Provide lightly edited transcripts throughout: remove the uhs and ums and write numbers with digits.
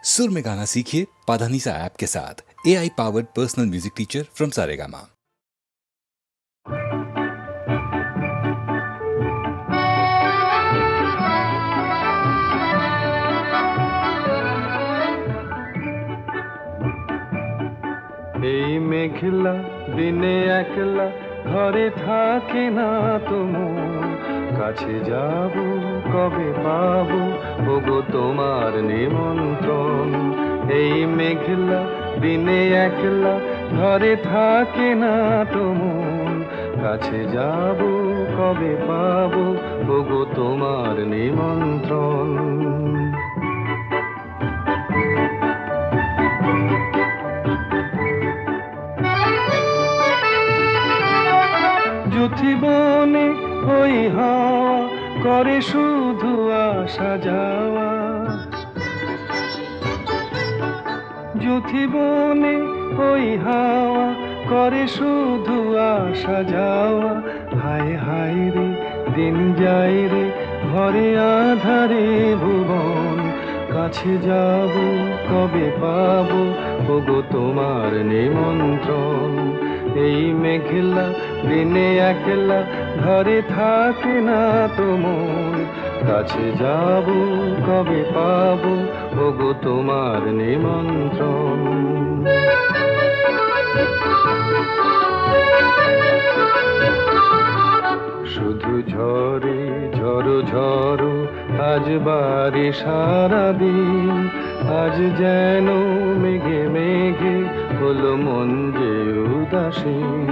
सुर में गाना सीखिए पाधानीसा ऐप के साथ। AI powered personal music teacher from Saregama. এই মেঘলা দিনে একলা ঘরে থাকে না তো মন, কাছে যাব কবে পাবো ওগো তোমার নিমন্ত্রণ। এই মেঘলা দিনে একলা ঘরে থাকে না তো মন, কাছে যাব কবে পাবো ওগো তোমার নিমন্ত্রণ। যুথিবনে ওই হাওয়া করে শুধু আসা যাওয়া, যুথিবনে ওই হাওয়া করে শুধু আসা যাওয়া। হায় হায় রে দিন যায় রে ঘরে আধারে ভুবন, কাছে যাব কবে পাবো ওগো তোমার নিমন্ত্রণ। এই মেঘলা দিনে একলা ঘরে থাকে না তো মন, কাছে যাব কবে পাবো ওগো তোমার নিমন্ত্রণ। শুধু ঝরে ঝড়ো ঝড়ো আজ বারে সারাদিন, আজ যেন মেঘে মেঘে হলো মন যে উদাসীন।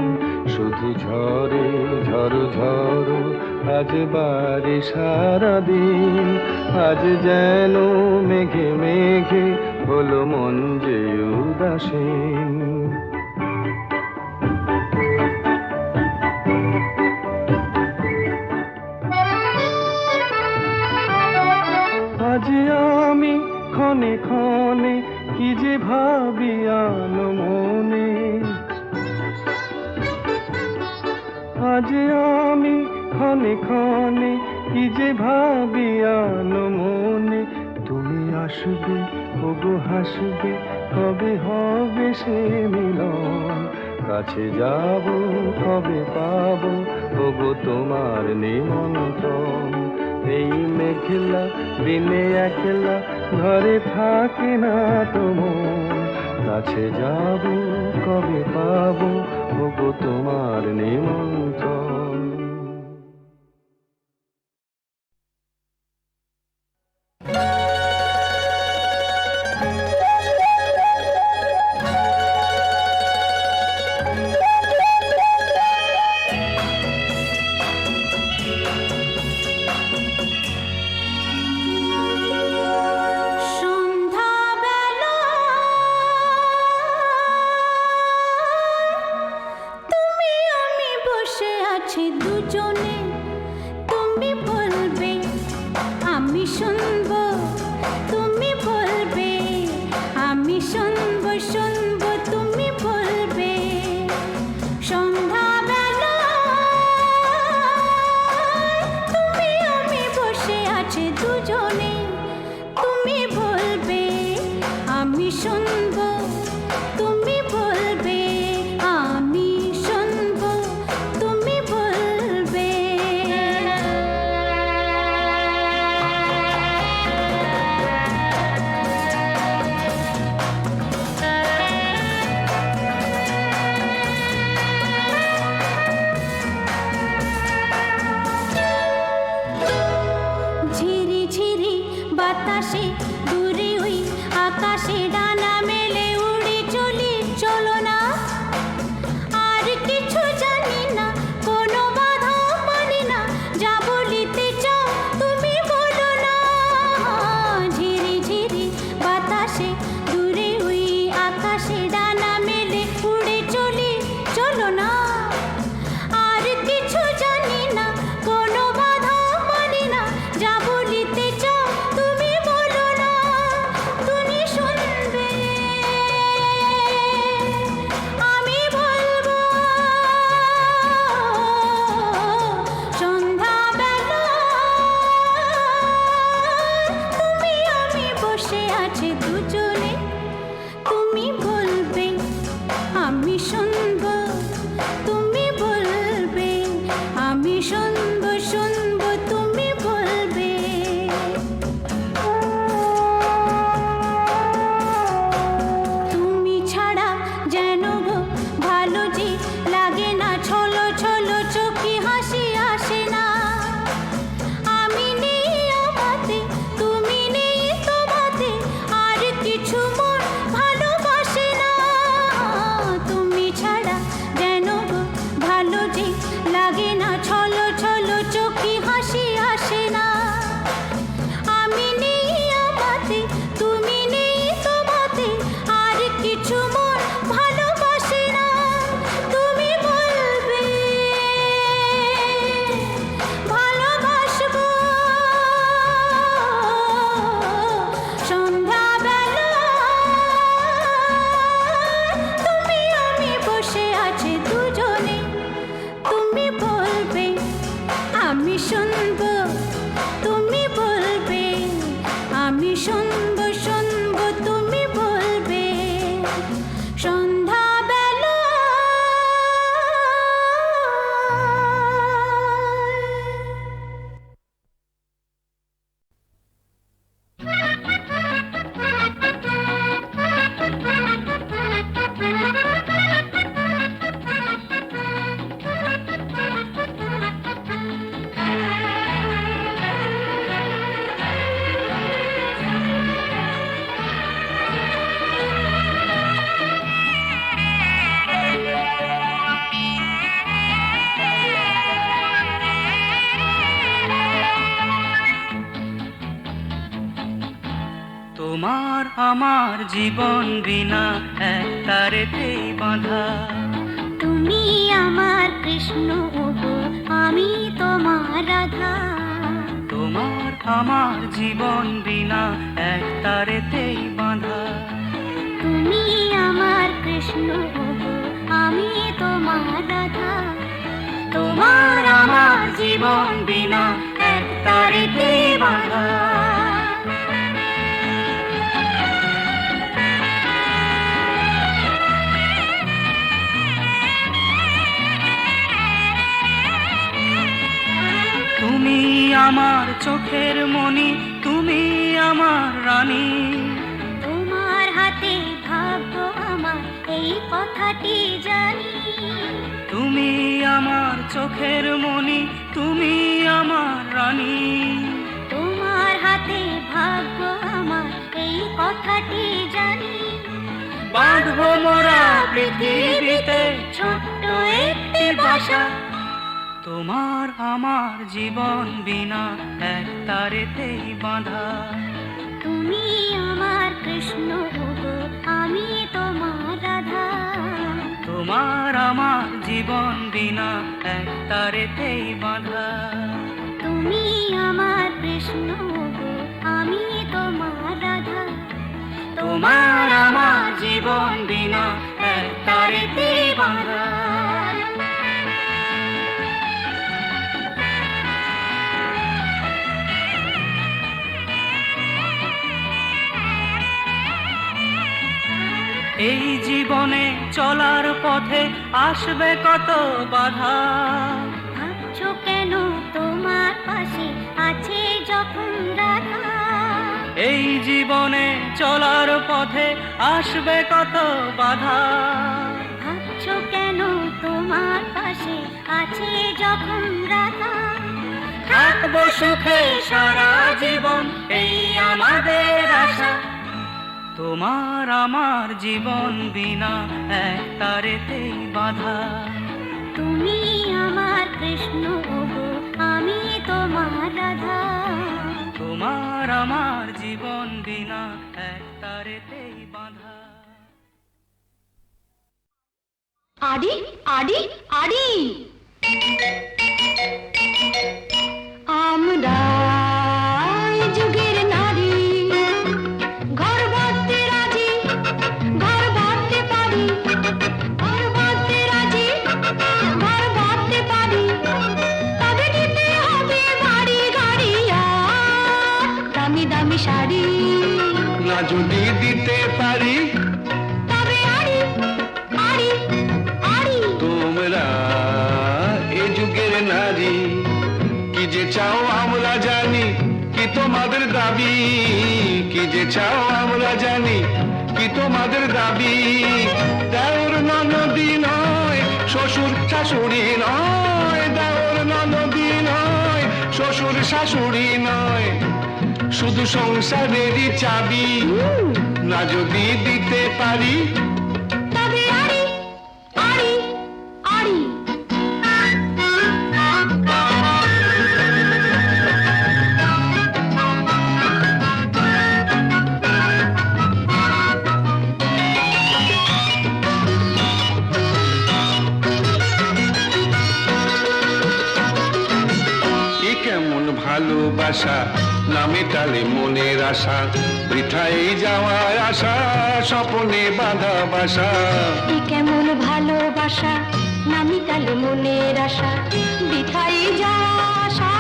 শুধু ঝরে ঝড়ো ঝড়ো আজ বারে সারাদিন, আজ যেন মেঘে মেঘে হলো মন যে উদাসীন। আজ আমি ক্ষণে ক্ষণে কি যে ভাবি আনো মনে, আজ আমি ক্ষণে ক্ষণে কি যে ভাবি আনো মনে। তুমি আসবে ওগো হাসবে কবে হবে সে মিলন, কাছে যাব কবে পাবো ওগো তোমার নিমন্ত্রণ। এই মেঘলা দিনে একলা ঘরে থাকে না তো মন, কাছে যাব কবে পাবো ওগো তোমার নিমন্ত্রণ। যা বলিতে চাও তুমি বলো না, তুমি শুনবে দুজনে তুমি বলবে আমি শুনবো তুমি বলবে আমি শুনবো শুনবো তুমি বলবে তুমি ছাড়া যেন গো ভালো যে লাগে না ছলো ছলো চোখে হাসি আসে না আমি নেই আমাতে তুমি নেই তোমাতে আর কিছু মন ভালোবাসে না তুমি ছাড়া যেন গো ভালো যে লাগে না ছলো ছলো চোখে হাসি আসে না আমি নেই আমাতে তুমি নেই তোমাতে আর কিছু মন ভালোবাসে না তুমি বলবে ভালোবাসবো সন্ধ্যাবেলা তুমি আমি বসে আছি দুজনে তুমি বলবে আমি শুনবো তুমি বলবে আমি শুনবো শুনবো তুমি বলবে সন্ধ্যাবেলা তোমার আমার জীবন বিনা এক তারেতেই বাঁধা তুমি আমার কৃষ্ণ ওগো আমি তোমার রাধা তোমার আমার জীবন বিনা এক তারেতেই বাঁধা তুমি আমার কৃষ্ণ ওগো আমি তোমার রাধা তোমার আমার জীবন বিনা এক তারেতেই বাঁধা তুমি আমার চোখের মণি তুমি আমার রানী তোমার হাতে ভাগ্য আমার এই কথাটি জানি তুমি আমার চোখের মণি তুমি আমার রানী তোমার হাতে ভাগ্য আমার এই কথাটি জানি বাঁধবো মোরা পৃথিবীতে ছোট্ট একটি বাসা তোমার আমার জীবন বিনা এক তারেতেই বাঁধা তুমি আমার কৃষ্ণ ওগো আমি তোমার রাধা তোমার আমার জীবন বিনা এক তারেতেই বাঁধা তুমি আমার কৃষ্ণ ওগো আমি তোমার রাধা তোমার আমার জীবন বিনা এক তারেতেই বাঁধা এই জীবনে চলার পথে আসবে কত বাধা ভাবছো কেন তোমার পাশে আছে যখন রাধা এই জীবনে চলার পথে আসবে কত বাধা ভাবছো কেন তোমার পাশে আছে যখন রাধা থাকবো সুখে সারা জীবন এই আমাদের আশা তোমার আমার জীবন বিনা এক তারেতেই বাঁধা তুমি আমার কৃষ্ণ ওগো আমি তোমার রাধা তোমার আমার জীবন বিনা এক তারেতেই বাঁধা আডি আডি আডি আমরা এই যুগের নারী ঘর বাঁধতে রাজি ঘর বাঁধতে পারি ঘর বাঁধতে রাজি ঘর বাঁধতে পারি তবে দিতে হবে বাড়ি গাড়ি আর দামি দামি শাড়ি না যদি দিতে পারি তবে আড়ি আড়ি আড়ি তোমরা এ যুগের নারী কি যে চাও আমরা জানি কি তোমাদের দাবি কি যে চাও আমরা জানি কি তোমাদের দাবি দেওর ননদি নয় শ্বশুর শাশুড়ি নয় দেওর ননদি নয় শ্বশুর শাশুড়ি নয় শুধু সংসারেরই চাবি না যদি দিতে পারি তবে আড়ি আড়ি আড়ি এ কেমন ভালোবাসা না মেটালে মনের আশা বৃথায় যাওয়ার আশা স্বপ্নে বাঁধা বাসা এ কেমন ভালোবাসা না মিটালে মনের আশা বৃথাই যাওয়া আশা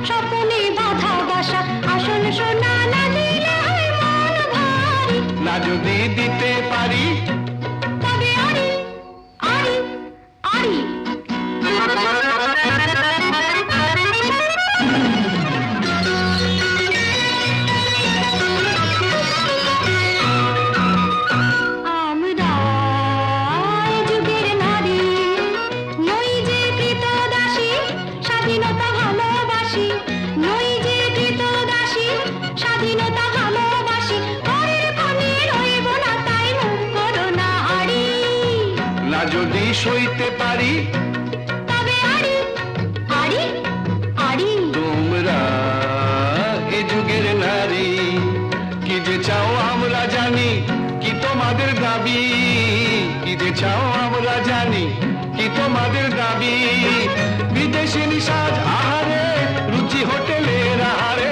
স্বপ্নে বাধা বাসা আসল সোনা না দিলে হয় মন ভারী না যদি দিতে পারি তবে আড়ি আড়ি আড়ি আমরা এই যুগের নারী নই যে কৃতদাসী স্বাধীনতা ভালোবাসি নই যে কৃতদাসী স্বাধীনতা ভালোবাসি ঘরের কোণে রইব না তাই মুখ করো না আড়ি না যদি সইতে পারি তবে আড়ি আড়ি আড়ি তোমরা এ যুগের নারী কি যে চাও আমরা জানি কি তোমাদের দাবি কি যে চাও আমরা জানি কি তোমাদের দাবি বিদেশি নিষাদ আহারে রুচি হোটেলের আহারে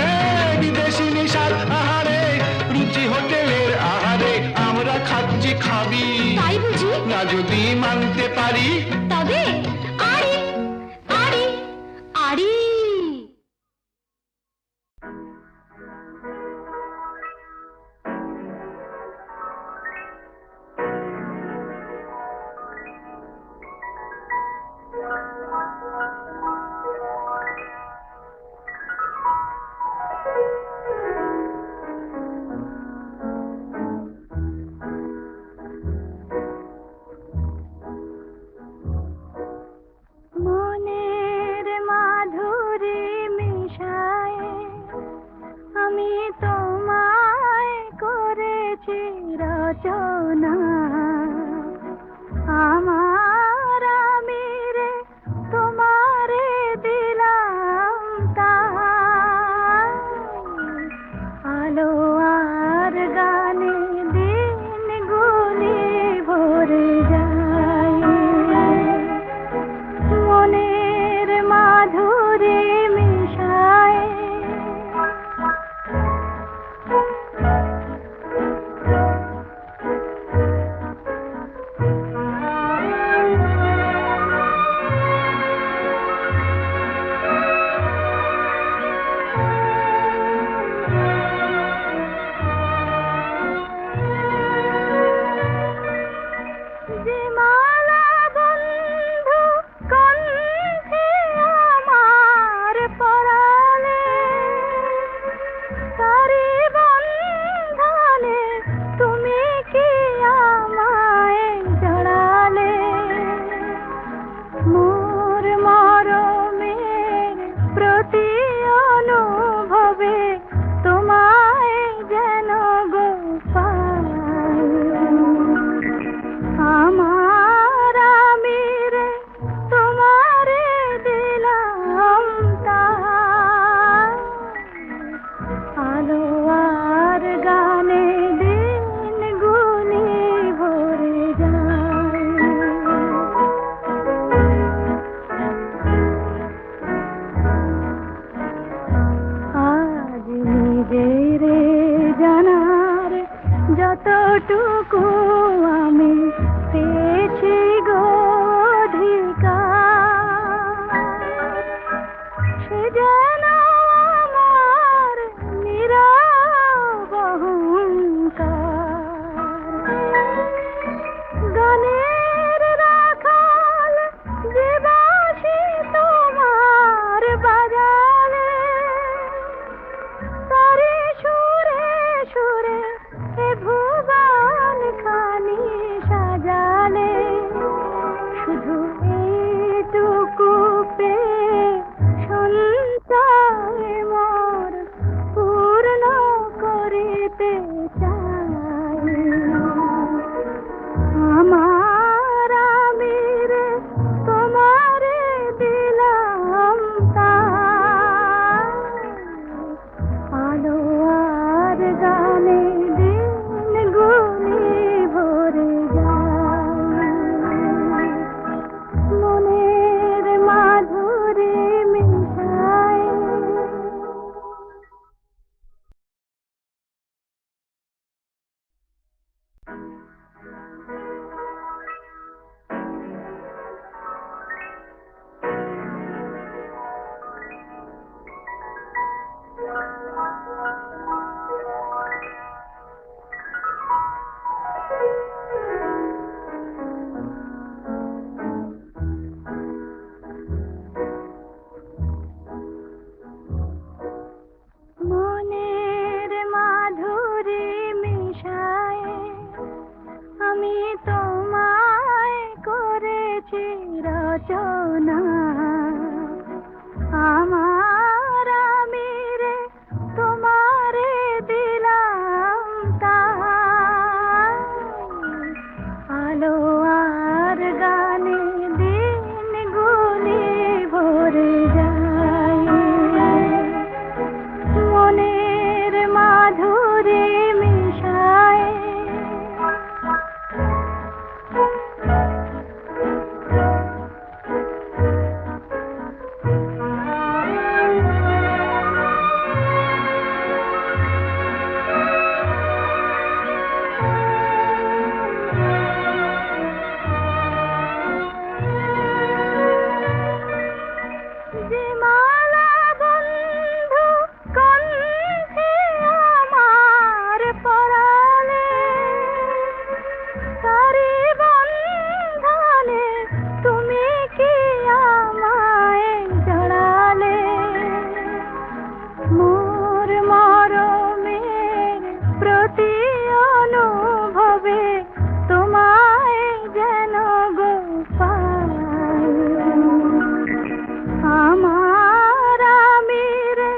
বিদেশি নিষাদ আহারে রুচি হোটেলের আহারে আমরা খাচ্ছি খাবি তাই বুঝি না যদি মানতে পারি তবে আড়ি আড়ি আড়ি মনের মাধুরী মিশায় আমি তোমায় করেছি রচনা আমার আমি রে তোমারে দিলাম তাই আলো আর গানে দিন গুলি ভরে যায় মনের মাধুরী মিশায় যে মালা বন্ধু কণ্ঠে আমার পরালে তারি বন্ধনে তুমি কি আমায় জড়ালে মোর মরমের প্রতি অনুভবে তোমায় যেন গো পাই আমার আমি রে তোমারে দিলাম তাই আলো আর গানে দিন গুলি ভরে যায় আজ নিজেরে জানার যতটুকু আমি পেয়েছি গো অধিকার সে যেন আমার নীরব অহংকার মনের মাধুরী মিশায় আমি তোমায় করেছি রচনা, আমার আমি রে তোমারে দিলাম তাই, আলো আর গানে দিনগুলি ভরে যায়। মনের মাধুরী মিশায় যে মালা বন্ধু কণ্ঠে আমার পরালে, তারি বন্ধনে তুমি কি আমায় জড়ালে, মোর মরমের প্রতি অনুভবে তোমায় যেন গো পাই, আমার আমি রে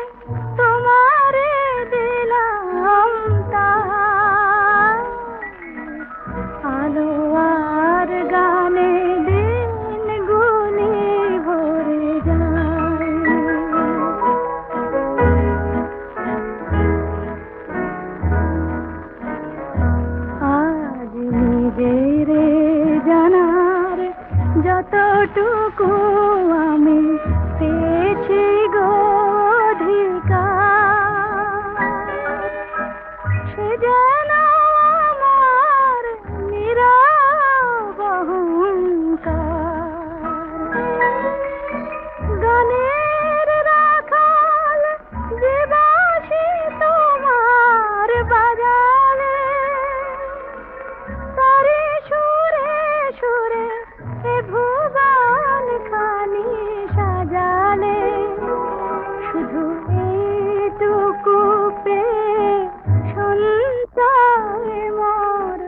তোমারে দিলাম তাই, আলো আর গানে দিনগুলি ভরে যায়। আজ নিজের জানার যতটুকু আমি পেয়েছি গো অধিকার, সে যেন আমার নীরব অহংকার। গানের রাখাল যে বাঁশি তোমার বাজালে, তারি সুরে সুরে এ ভুবন খানি সাজালে, শুধু এইটুকু পেয়ে সঞ্চয় মোর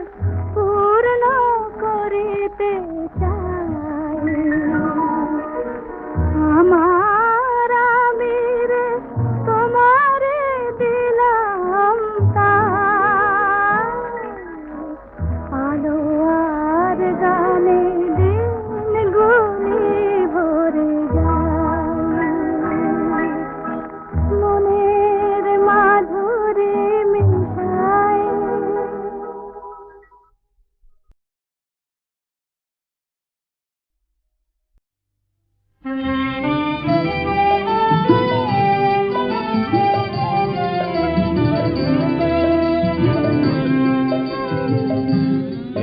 পূর্ণ করিতে চাই, আমার আমি রে তোমারে দিলাম তাই, আলো আর গানে দিনগুলি ভরে যায়। মনের মাধুরী মিশায়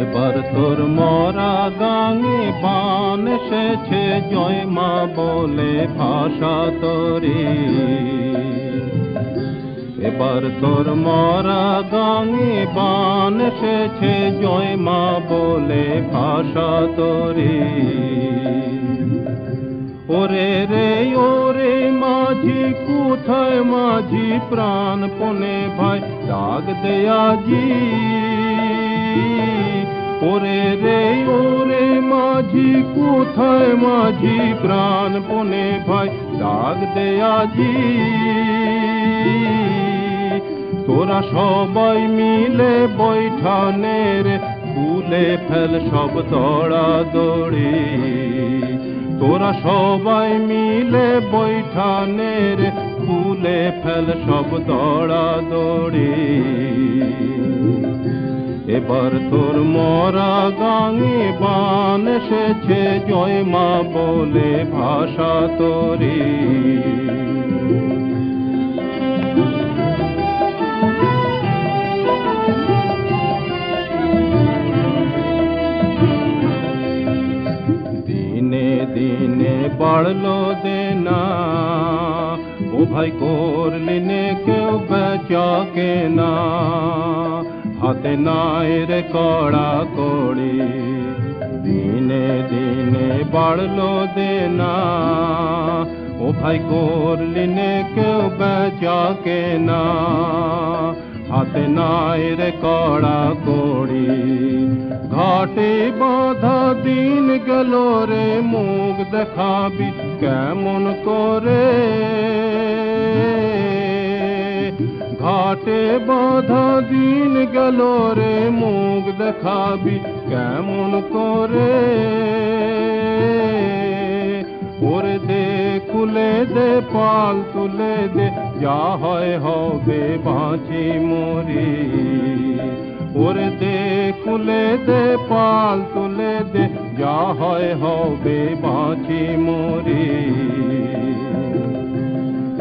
এবার তোর মরা গাঙে বান এসেছে, জয় মা বলে ভাষা তোরে। এবার তোর মরা গাঙে বান এসেছে, জয় মা বলে ভাষা তোরে। ওরে রে ওরে মাঝি কোথায় মাঝি, প্রাণপণে ভাই ডাক দেয়াজি। ওরে রে ওরে মাঝি কোথায় মাঝি, প্রাণপণে ভাই ডাক দেয়াজি। তোরা সবাই মিলে বৈঠানের খুলে ফেল সব দৌড়াদৌড়ি, তোরা সবাই মিলে বৈঠানের খুলে ফেল সব দৌড়াদৌড়ি। এবার তোর মরা গাঙে বান এসেছে, জয় মা বলে ভাষা তোরে। দিনে দিনে বাড়লো দেনা, ও ভাই করলি নে কেউ বেচা কেনা। হাতে নাই রে কড়া কড়ি, দিনে দিনে বাড়লো দেনা, ও ভাই করলি নে কেউ বেচা কেনা, হাতে নাই রে কড়া কড়ি। ঘাটে বাঁধা দিন গেল রে, মুখ দেখাবি কেমন করে, ঘাটে বাঁধা দিন গেল রে, মুখ দেখাবি কেমন করে, ওরে দে খুলে দে পাল তুলে দে, যা হয় হবে বাঁচি মরি, ওরে দে খুলে দে পাল তুলে দে, যা হয় হবে বাঁচি মরি।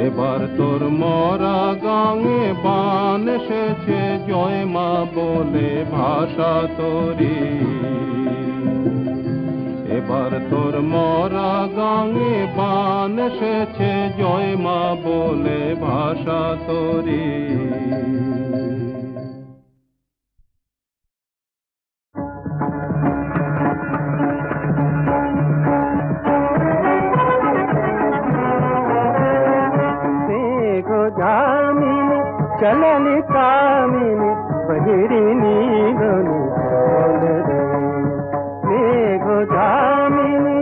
এবার তোর মরা গাঙে বান এসেছে, জয় মা বলে ভাষা তোরি, এবার তোর মরা গাঙে বান এসেছে, জয় মা বলে ভাষা তোরি। जामिनी चलनी कामिनी बहिरिनी गनु बोल रे, मेघो जामिनी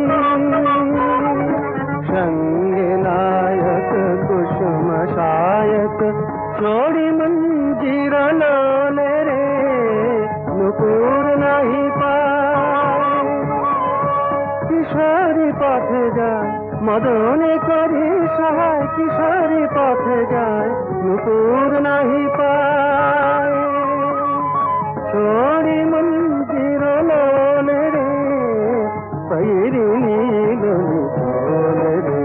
संगे नायक कुसुम शायक, छोड़ी मंजीर लोले रे, नुपुर नहीं पाए, किशोरी पथे जाए मदने करी सहाय, किशोरी पथे जाए नुपुर नहीं पाए, छोड़ी मंदिर लोले रे, पैरिनी लोली चोले रे,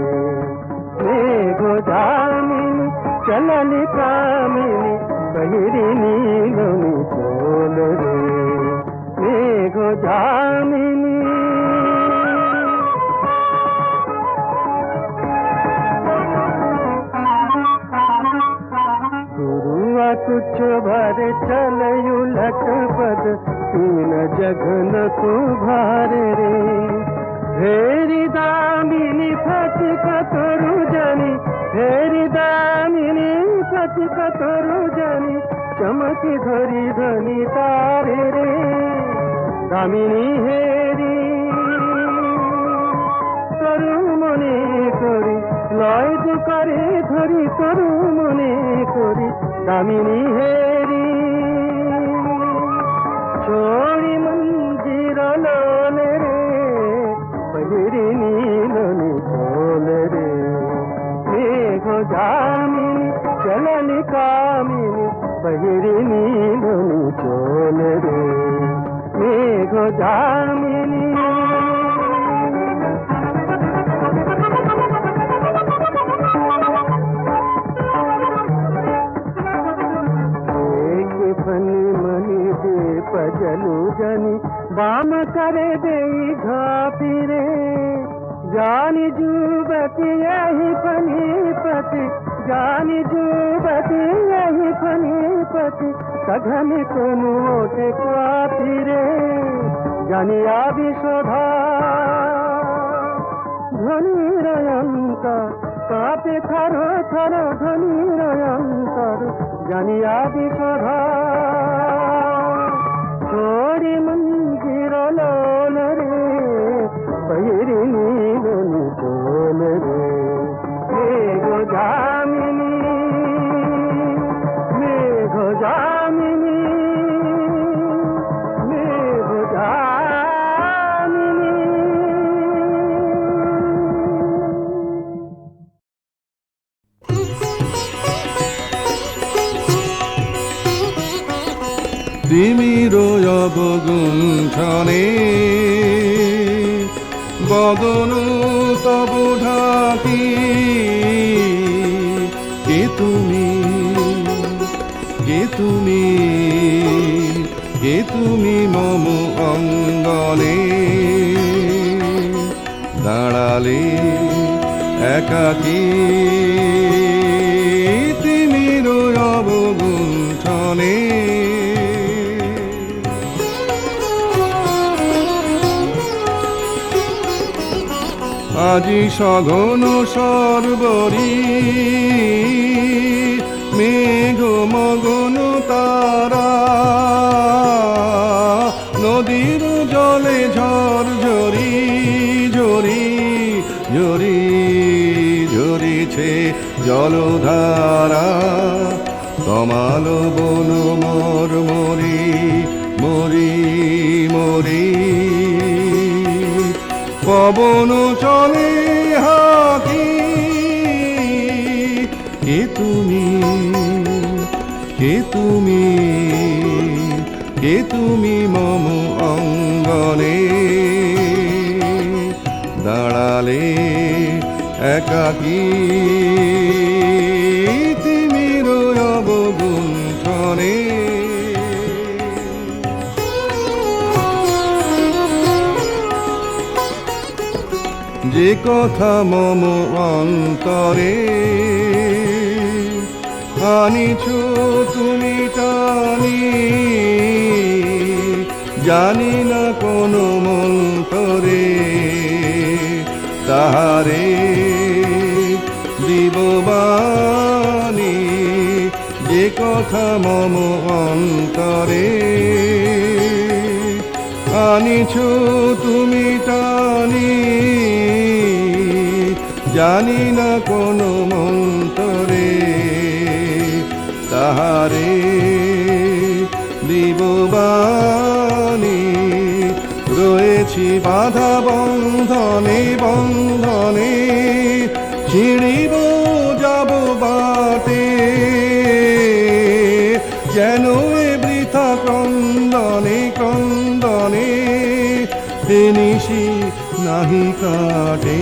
मेघो जामिनी चलनी कामिनी पैरिनी लोली चोले रे, मेघो जामिनी। कुछ भर चल उलट पद, तीन जगन को भारे रे, हेरी दामिनी फति कतरु जनी, हेरी दामिनी फति कतरु जनी, चमकी धरी धनी तारे रे, दामिनी हेरी तरु मने करी, लय तु करे धरी तरु मने करी, दामिनी हेरी छोड़ी मंजीर लोले रे, बहिरिनी लोली चोले रे, मेघो जामिनी चलनी कामिनी बहिरिनी लोली चोले रे, मेघो जामिनी। पजलू जनी बाम करे दे झापी रे, जानी जुबती यही फनीपति, जानी जुबती यही फनीपति, सघन तुम ओटे कापी रे, जानी आदि शोधा ध्वनि रयंकर, कापे थरो थरो ध्वनि रयंकर, जानी आदि शोधा, छोड़ी मंदिर लोल रे, पैरिनी लोली चोल रे, मेघो जामिनी, मेघो जामिनी, मेघो जामिनी। তিমির অবগুণ্ঠনে বদন তব ঢাকি, কে তুমি, কে তুমি, কে তুমি মম অঙ্গনে দাঁড়ালে একাকী, তিমির অবগুণ্ঠনে আজি সঘন সর্বরী মেঘ মগন তারা নদীর জলে ঝরঝরি ঝরি ঝরি ঝরিছে জলধারা কমাল বন মর মরি মরি মরি পবন চলে হাকি কে তুমি কে তুমি কে তুমি মম অঙ্গনে দাঁড়ালে একাকী তিমির অবগুণ্ঠনে যে কথা মম অন্তরে আনিছ তুমি টানি জানি না কোন মন্তরে তাহারে দিববাণী যে কথা মম অন্তরে আনিছ তুমি টানি জানি না কোন মন্তরে তাহারে দিববাণী রয়েছি বাধা বন্ধনে বন্ধনে ছিড়িব যাব বাটে যেন এ বৃথা ক্রন্দনে ক্রন্দনে নিশি নাহি কাটে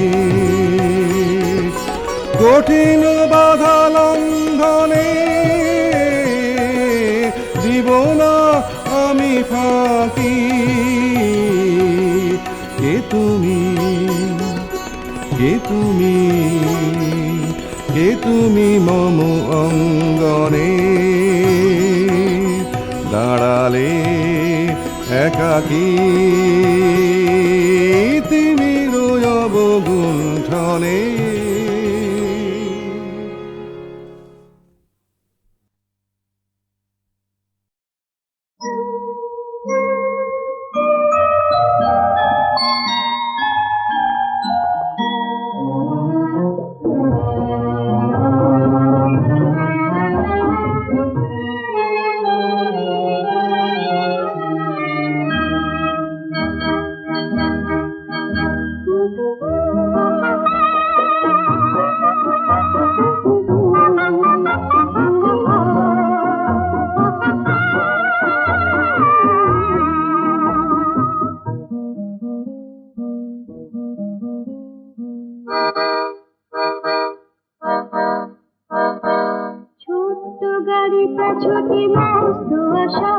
কঠিন বাধা লঙ্ঘনে দিব না আমি ফাঁকি কে তুমি কে তুমি কে তুমি মম অঙ্গনে দাঁড়ালে একাকী তিমির অবগুণ্ঠনে ছোট্ট গাড়িটা ছোটি মস্ত আশা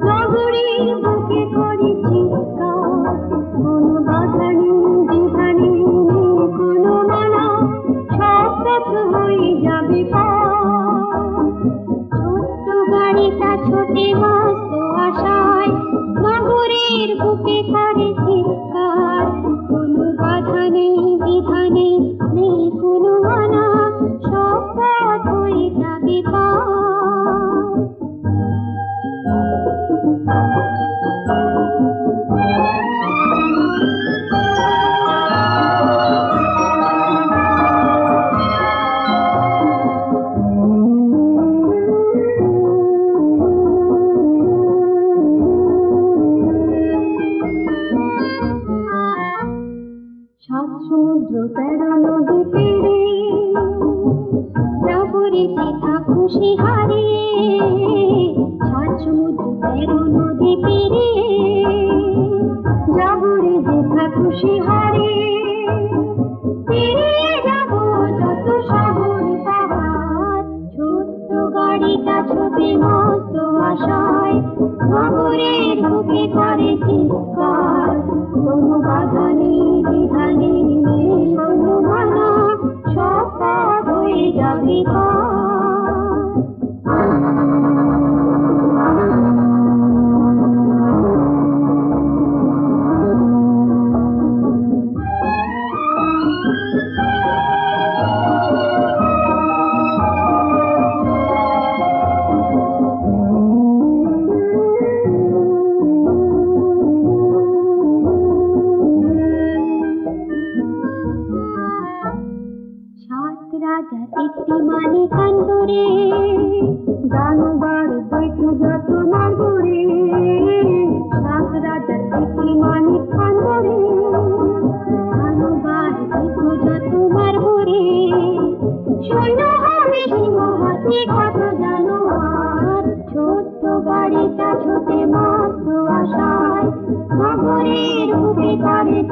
নগরীর বুকে করি চিৎকার কোনো বাধা নেই দ্বিধা নেই কোনো মানা সব পথ হয়ে যাবে পার ছোট্ট গাড়িটা ছোটি মস্ত আশায় নগরীর বুকে করে চিৎকার কোনো বাধা নেই দ্বিধা নেই কোনো মানা সব পথ হয়ে যাবে পার সাত সমুদ্র 13 নদী পেরে যাবরে যেথা খুশি হারিয়ে সাত সমুদ্র 13 নদী পেরে যাবরে যেথা খুশি হারিয়ে পেরিয়ে যাব যত সাগর পাহাড় ছোট্ট গাড়িটা ছোটে মস্ত আশায় নগরের বুকে করে চিৎকার কোনো বাধা নেই দ্বিধা নেই কোনো মানা সব পথ হয়ে যাবে পার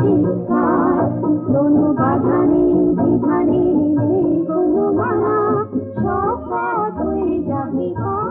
চিৎকার, কোনো বাধা নেই বিধানে নেই কোনো মানা, সব পথ হয়ে যাবে পার।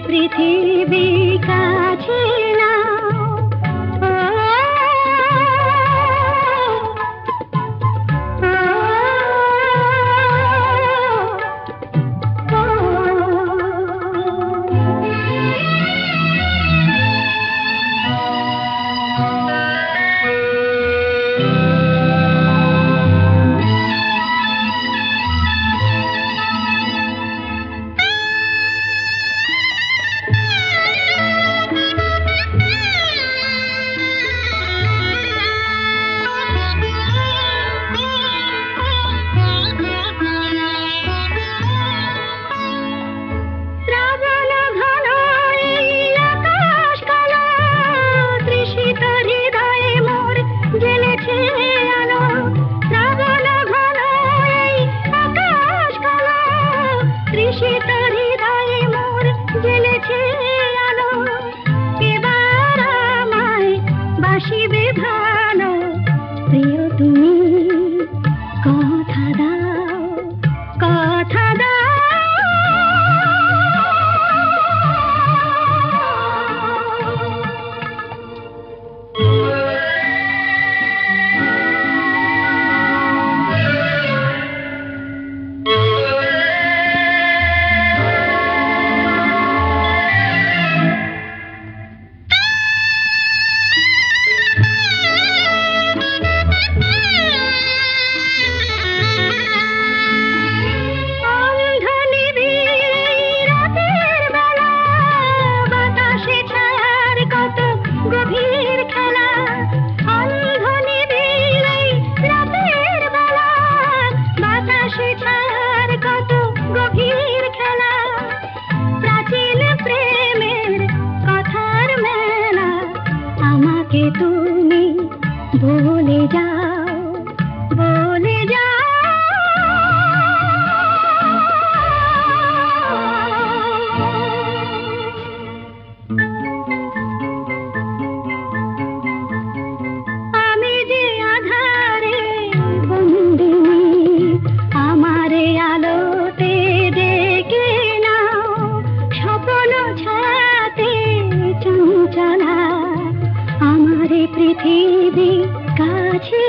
পৃথিবী কাছে না, পৃথিবী কাছে